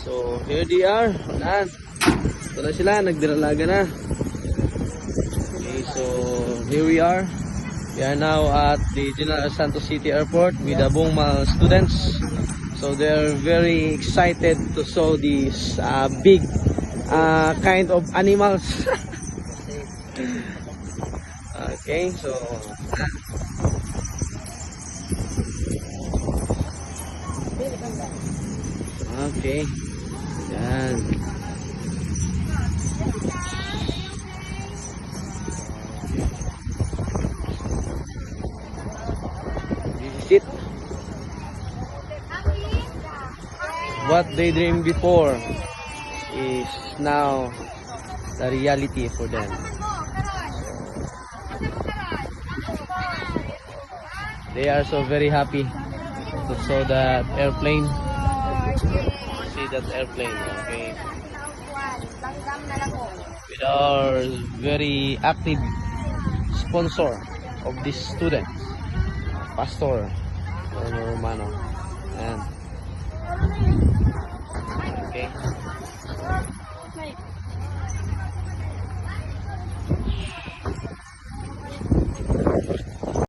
So here they are. Ayan. Ito na sila, nagdiralaga na. Okay, so here we are. We are now at the General Santos City Airport with the Bungmal students. So they're very excited to show these big kind of animals. Okay, so okay, yan. This is it. What they dreamed before is now the reality for them. They are so very happy to show that airplane. See that airplane, okay? With our very active sponsor of this student, Pastor Romano, and okay.